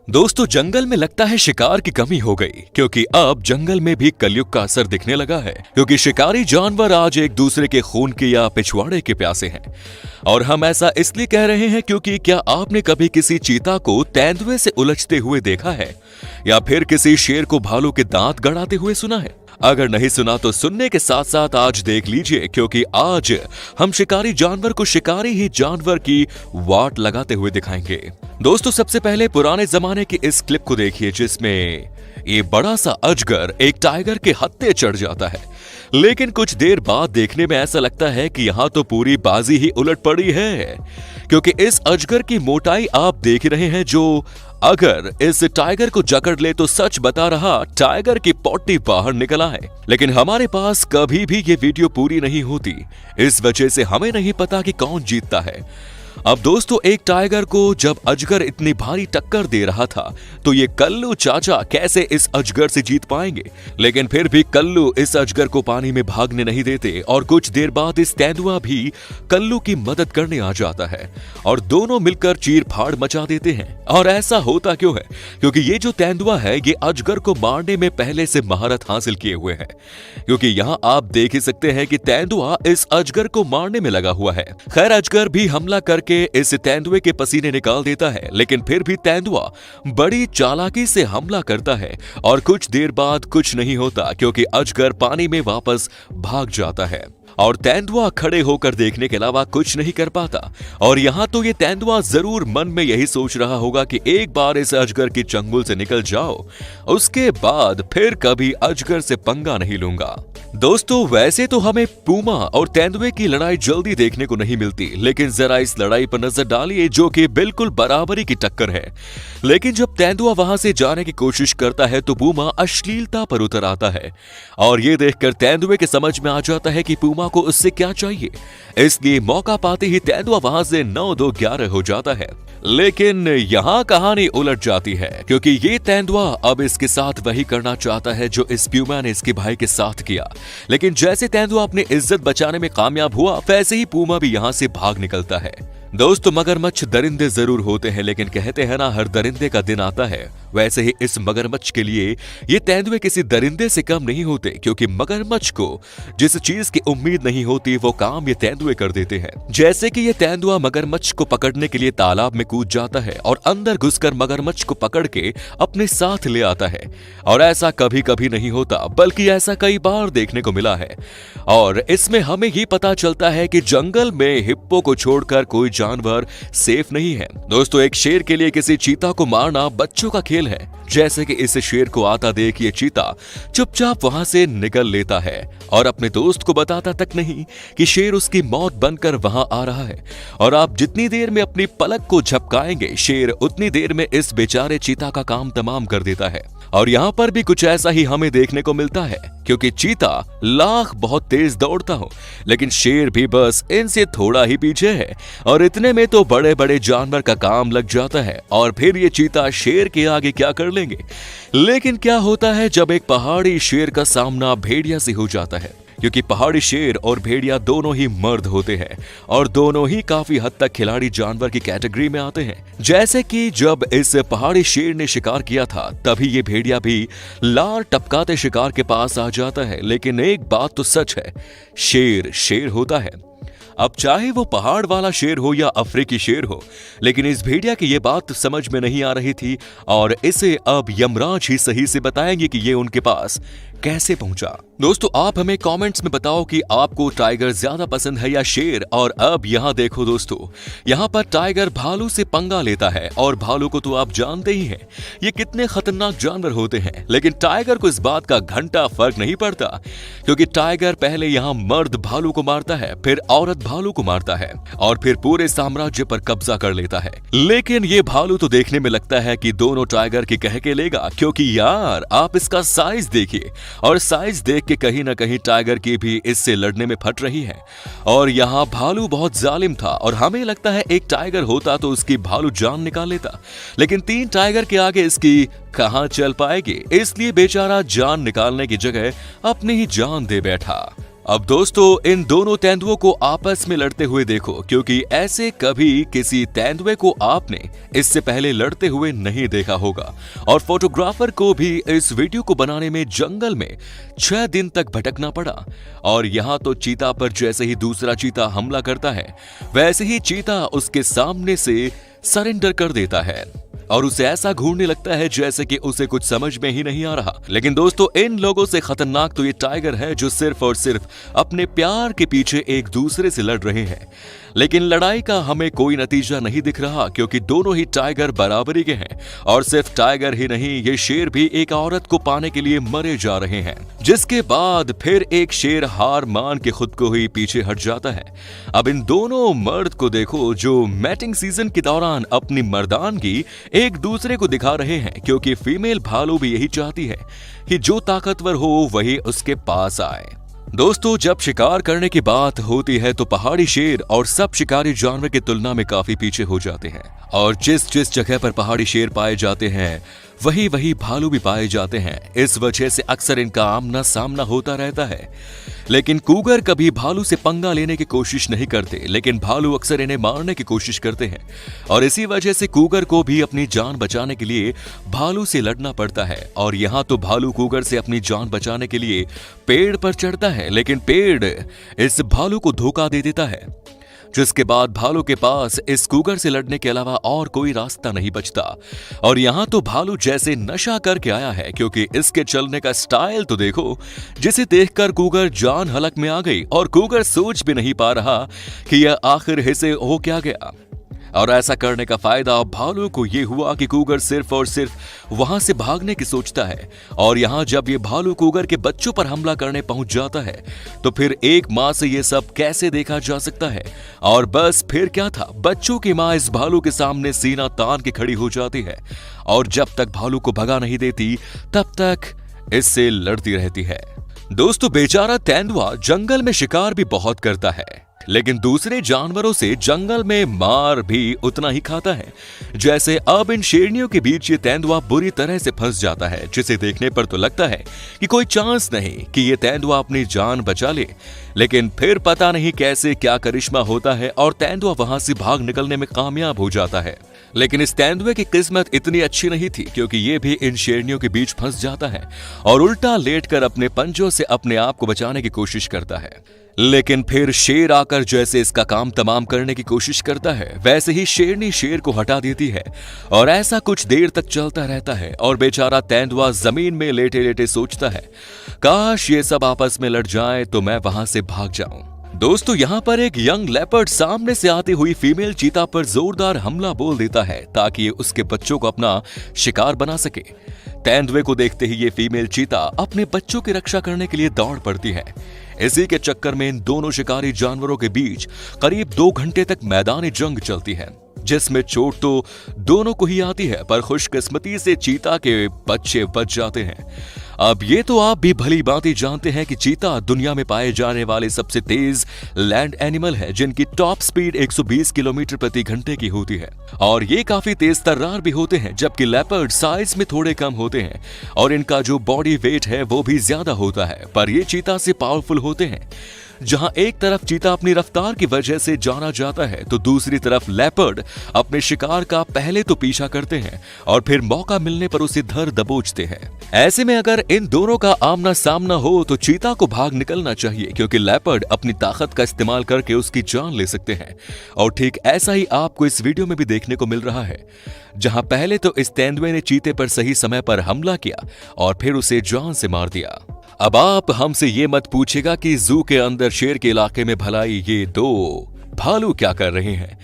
दोस्तों, जंगल में लगता है शिकार की कमी हो गई, क्योंकि अब जंगल में भी कलयुग का असर दिखने लगा है। क्योंकि शिकारी जानवर आज एक दूसरे के खून के या पिछवाड़े के प्यासे हैं। और हम ऐसा इसलिए कह रहे हैं क्योंकि क्या आपने कभी किसी चीता को तेंदुए से उलझते हुए देखा है, या फिर किसी शेर को भालू के दांत गड़ाते हुए सुना है? अगर नहीं सुना तो सुनने के साथ साथ आज देख लीजिए, क्योंकि आज हम शिकारी जानवर को शिकारी ही जानवर की वाट लगाते हुए दिखाएंगे। दोस्तों, सबसे पहले पुराने जमाने की इस क्लिप को देखिए, जिसमें ये बड़ा सा अजगर एक टाइगर के हत्थे चढ़ जाता है। लेकिन कुछ देर बाद देखने में ऐसा लगता है कि यहाँ तो पूरी बाजी ही उलट पड़ी है, क्योंकि इस अजगर की मोटाई आप देख रहे हैं, जो अगर इस टाइगर को जकड़ ले तो सच बता रहा टाइगर की पोटी बाहर निकल आए। लेकिन हमारे पास कभी भी ये वीडियो पूरी नहीं होती, इस वजह से हमें नहीं पता कि कौन जीतता है। अब दोस्तों, एक टाइगर को जब अजगर इतनी भारी टक्कर दे रहा था, तो ये कल्लू चाचा कैसे इस अजगर से जीत पाएंगे? लेकिन फिर भी कल्लू इस अजगर को पानी में भागने नहीं देते, और कुछ देर बाद इस तेंदुआ भी कल्लू की मदद करने आ जाता है, और दोनों मिलकर चीर फाड़ मचा देते हैं। और ऐसा होता क्यों है? क्योंकि ये जो तेंदुआ है, ये अजगर को मारने में पहले से महारत हासिल किए हुए है। क्योंकि यहाँ आप देख ही सकते हैं कि तेंदुआ इस अजगर को मारने में लगा हुआ है। खैर, अजगर भी हमला करके इस तेंदुए के पसीने निकाल देता है, लेकिन फिर भी तेंदुआ बड़ी चालाकी से हमला करता है, और कुछ देर बाद कुछ नहीं होता, क्योंकि अजगर पानी में वापस भाग जाता है, और तेंदुआ खड़े होकर देखने के अलावा कुछ नहीं कर पाता। और यहाँ तो ये तेंदुआ जरूर मन में यही सोच रहा होगा कि एक बार इस अजगर की चंगुल से निकल जाओ, उसके बाद फिर कभी अजगर से पंगा नहीं लूंगा। दोस्तों, वैसे तो हमें पूमा और तेंदुए की लड़ाई जल्दी देखने को नहीं मिलती, लेकिन जरा इस लड़ाई पर नजर डालिए, जो कि बिल्कुल बराबरी की टक्कर है। लेकिन जब तेंदुआ वहां से जाने की कोशिश करता है, तो पूमा अश्लीलता पर उतर आता है, और ये देखकर तेंदुए के समझ में आ जाता है कि पूमा को उससे क्या चाहिए। इसलिए मौका पाते ही तेंदुआ वहां से 9-2-11 हो जाता है। लेकिन यहाँ कहानी उलट जाती है, क्योंकि ये तेंदुआ अब इसके साथ वही करना चाहता है जो इस प्यूमा ने इसके भाई के साथ किया। लेकिन जैसे तेंदुआ अपनी इज्जत बचाने में कामयाब हुआ, वैसे ही पूमा भी यहाँ से भाग निकलता है। दोस्तों, मगरमच्छ दरिंदे जरूर होते हैं, लेकिन कहते हैं ना, हर दरिंदे का दिन आता है। वैसे ही इस मगरमच्छ के लिए ये तेंदुए किसी दरिंदे से कम नहीं होते, क्योंकि मगरमच्छ को जिस चीज की उम्मीद नहीं होती, वो काम ये तेंदुए कर देते हैं। जैसे कि ये तेंदुआ मगरमच्छ को पकड़ने के लिए तालाब में कूद जाता है, और अंदर घुसकर मगरमच्छ को पकड़ के अपने साथ ले आता है। और ऐसा कभी कभी नहीं होता, बल्कि ऐसा कई बार देखने को मिला है। और इसमें हमें ये पता चलता है कि जंगल में हिप्पो को छोड़कर कोई जानवर सेफ नहीं है। दोस्तों, एक शेर के लिए किसी चीता को मारना बच्चों का खेल है। जैसे कि इस शेर को आता देख ये चीता चुपचाप वहां से निकल लेता है, और अपने दोस्त को बताता तक नहीं कि शेर उसकी मौत बनकर वहां आ रहा है। और आप जितनी देर में अपनी पलक को झपकाएंगे, शेर उतनी देर में इस बेचारे चीता का काम तमाम कर देता है। और यहाँ पर भी कुछ ऐसा ही हमें देखने को मिलता है, क्योंकि चीता लाख बहुत तेज दौड़ता हो, लेकिन शेर भी बस इनसे थोड़ा ही पीछे है, और इतने में तो बड़े बड़े जानवर का काम लग जाता है, और फिर ये चीता शेर के आगे क्या कर लेंगे। लेकिन क्या होता है जब एक पहाड़ी शेर का सामना भेड़िया से हो जाता है? क्योंकि पहाड़ी शेर और भेड़िया दोनों ही मर्द होते हैं, और दोनों ही काफी हद तक खिलाड़ी जानवर की कैटेगरी में आते हैं। जैसे कि जब इस पहाड़ी शेर ने शिकार किया था, तभी ये भेड़िया भी लार टपकाते शिकार के पास आ जाता है। लेकिन एक बात तो सच है, शेर शेर होता है। अब चाहे वो पहाड़ वाला शेर हो या अफ्रीकी शेर हो, लेकिन इस भेड़िया की ये बात समझ में नहीं आ रही थी, और इसे अब यमराज ही सही से बताएंगे कि ये उनके पास कैसे पहुंचा। दोस्तों, आप हमें कमेंट्स में बताओ कि आपको टाइगर ज्यादा पसंद है या शेर। और अब यहाँ देखो दोस्तों, यहाँ पर टाइगर भालू से पंगा लेता है, और भालू को तो आप जानते ही हैं ये कितने खतरनाक जानवर होते हैं। लेकिन टाइगर को इस बात का घंटा फर्क नहीं पड़ता, क्योंकि टाइगर पहले यहाँ मर्द भालू को मारता है, फिर औरत भालू को मारता है, और फिर पूरे साम्राज्य पर कब्जा कर लेता है। लेकिन ये भालू तो देखने में लगता है कि दोनों टाइगर की कह के लेगा, क्योंकि यार आप इसका साइज देखिए, और साइज देख कि कहीं ना कहीं टाइगर की भी इससे लड़ने में फट रही है। और यहाँ भालू बहुत जालिम था, और हमें लगता है एक टाइगर होता तो उसकी भालू जान निकाल लेता, लेकिन 3 टाइगर के आगे इसकी कहां चल पाएगी। इसलिए बेचारा जान निकालने की जगह अपनी ही जान दे बैठा। अब दोस्तों इन दोनों तेंदुओं को आपस में लड़ते हुए देखो, क्योंकि ऐसे कभी किसी तेंदुए को आपने इससे पहले लड़ते हुए नहीं देखा होगा। और फोटोग्राफर को भी इस वीडियो को बनाने में जंगल में 6 दिन तक भटकना पड़ा। और यहाँ तो चीता पर जैसे ही दूसरा चीता हमला करता है, वैसे ही चीता उसके सामने से सरेंडर कर देता है और उसे ऐसा घूरने लगता है जैसे कि उसे कुछ समझ में ही नहीं आ रहा। लेकिन दोस्तों इन लोगों से खतरनाक तो ये टाइगर है जो सिर्फ और सिर्फ अपने प्यार के पीछे एक दूसरे से लड़ रहे हैं। लेकिन लड़ाई का हमें कोई नतीजा नहीं दिख रहा, क्योंकि दोनों ही टाइगर बराबरी के हैं। और सिर्फ टाइगर ही नहीं, ये शेर भी एक औरत को पाने के लिए मरे जा रहे हैं, जिसके बाद फिर एक शेर हार मान के खुद को ही पीछे हट जाता है। अब इन दोनों मर्द को देखो जो मैटिंग सीजन के दौरान अपनी मर्दानगी एक दूसरे को दिखा रहे हैं, क्योंकि फीमेल भालू भी यही चाहती है कि जो ताकतवर हो वही उसके पास आए। दोस्तों जब शिकार करने की बात होती है तो पहाड़ी शेर और सब शिकारी जानवर की तुलना में काफी पीछे हो जाते हैं। और जिस जिस जगह पर पहाड़ी शेर पाए जाते हैं वही वही भालू भी पाए जाते हैं। इस वजह से अक्सर इनका आमना सामना होता रहता है। लेकिन कूगर कभी भालू से पंगा लेने की कोशिश नहीं करते, लेकिन भालू अक्सर इन्हें मारने की कोशिश करते हैं। और इसी वजह से कूगर को भी अपनी जान बचाने के लिए भालू से लड़ना पड़ता है। और यहाँ तो भालू कूगर से अपनी जान बचाने के लिए पेड़ पर चढ़ता है, लेकिन पेड़ इस भालू को धोखा दे देता है, जिसके बाद भालू के पास इस कूगर से लड़ने के अलावा और कोई रास्ता नहीं बचता। और यहाँ तो भालू जैसे नशा करके आया है, क्योंकि इसके चलने का स्टाइल तो देखो, जिसे देखकर कूगर जान हलक में आ गई। और कूगर सोच भी नहीं पा रहा कि यह आखिर हिस्से हो क्या गया। और ऐसा करने का फायदा भालू को यह हुआ कि कूगर सिर्फ और सिर्फ वहां से भागने की सोचता है। और यहां जब ये भालू कूगर के बच्चों पर हमला करने पहुंच जाता है तो फिर एक मां से ये सब कैसे देखा जा सकता है। और बस फिर क्या था, बच्चों की मां इस भालू के सामने सीना तान के खड़ी हो जाती है और जब तक भालू को भगा नहीं देती तब तक इससे लड़ती रहती है। दोस्तों बेचारा तेंदुआ जंगल में शिकार भी बहुत करता है, लेकिन दूसरे जानवरों से जंगल में मार भी उतना ही खाता है। जैसे अब इन शेरनियों के बीच ये तेंदुआ बुरी तरह से फंस जाता है, जिसे देखने पर तो लगता है कि कोई चांस नहीं कि ये तेंदुआ अपनी जान बचा ले। लेकिन फिर पता नहीं कैसे क्या करिश्मा होता है और तेंदुआ वहां से भाग निकलने में कामयाब हो जाता है। लेकिन इस तेंदुए की किस्मत इतनी अच्छी नहीं थी, क्योंकि ये भी इन शेरनियों के बीच फंस जाता है और उल्टा लेटकर अपने पंजों से अपने आप को बचाने की कोशिश करता है। लेकिन फिर शेर आकर जैसे इसका काम तमाम करने की कोशिश करता है, वैसे ही शेरनी शेर को हटा देती है। और ऐसा कुछ देर तक चलता रहता है और बेचारा तेंदुआ जमीन में लेटे लेटे सोचता है, काश ये सब आपस में लड़ जाए तो मैं वहां से भाग जाऊं। दोस्तों यहाँ पर एक यंग लेपर्ड सामने से आती हुई फीमेल चीता पर जोरदार हमला बोल देता है ताकि ये उसके बच्चों को अपना शिकार बना सके। तेंदुए को देखते ही ये फीमेल चीता अपने बच्चों की रक्षा करने के लिए दौड़ पड़ती है। इसी के चक्कर में इन दोनों शिकारी जानवरों के बीच करीब 2 घंटे तक मैदानी जंग चलती है, जिसमें चोट तो दोनों को ही आती है, पर खुशकिस्मती से चीता के बच्चे बच जाते हैं। अब ये तो आप भी भली भांति जानते हैं कि चीता दुनिया में पाए जाने वाले सबसे तेज लैंड एनिमल है, जिनकी टॉप स्पीड 120 किलोमीटर प्रति घंटे की होती है। और ये काफी तेज तर्रार भी होते हैं, जबकि लेपर्ड साइज में थोड़े कम होते हैं और इनका जो बॉडी वेट है वो भी ज्यादा होता है। पर ये चीता से पावरफुल होते हैं। जहां एक तरफ चीता अपनी रफ्तार की वजह से जाना जाता है तो दूसरी तरफ लेपर्ड अपने शिकार का पहले तो पीछा करते हैं और फिर मौका मिलने पर उसे धर दबोचते हैं। ऐसे में अगर इन दोनों का आमना सामना हो तो चीता को भाग निकलना चाहिए, क्योंकि लेपर्ड अपनी ताकत का इस्तेमाल करके उसकी जान ले सकते हैं। और ठीक ऐसा ही आपको इस वीडियो में भी देखने को मिल रहा है, जहां पहले तो इस तेंदुए ने चीते पर सही समय पर हमला किया और फिर उसे जान से मार दिया। अब आप हमसे ये मत पूछेगा कि जू के अंदर शेर के इलाके में भलाई ये 2 भालू क्या कर रहे हैं,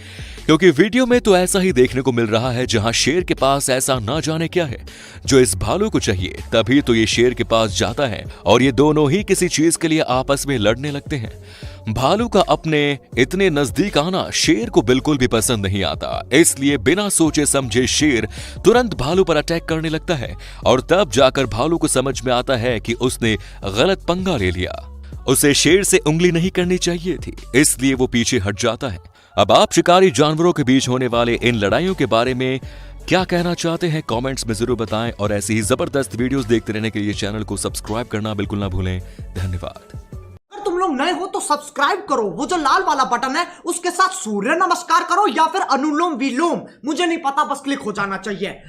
क्योंकि वीडियो में तो ऐसा ही देखने को मिल रहा है, जहां शेर के पास ऐसा ना जाने क्या है जो इस भालू को चाहिए। तभी तो ये शेर के पास जाता है और ये दोनों ही किसी चीज के लिए आपस में लड़ने लगते हैं। भालू का अपने इतने नजदीक आना शेर को बिल्कुल भी पसंद नहीं आता, इसलिए बिना सोचे समझे शेर तुरंत भालू पर अटैक करने लगता है। और तब जाकर भालू को समझ में आता है कि उसने गलत पंगा ले लिया, उसे शेर से उंगली नहीं करनी चाहिए थी, इसलिए वो पीछे हट जाता है। अब आप शिकारी जानवरों के बीच होने वाले इन लड़ाइयों के बारे में क्या कहना चाहते हैं, कमेंट्स में जरूर बताएं। और ऐसी ही जबरदस्त वीडियोस देखते रहने के लिए चैनल को सब्सक्राइब करना बिल्कुल ना भूलें। धन्यवाद। लोग नए हो तो सब्सक्राइब करो, वो जो लाल वाला बटन है उसके साथ सूर्य नमस्कार करो या फिर अनुलोम विलोम, मुझे नहीं पता, बस क्लिक हो जाना चाहिए।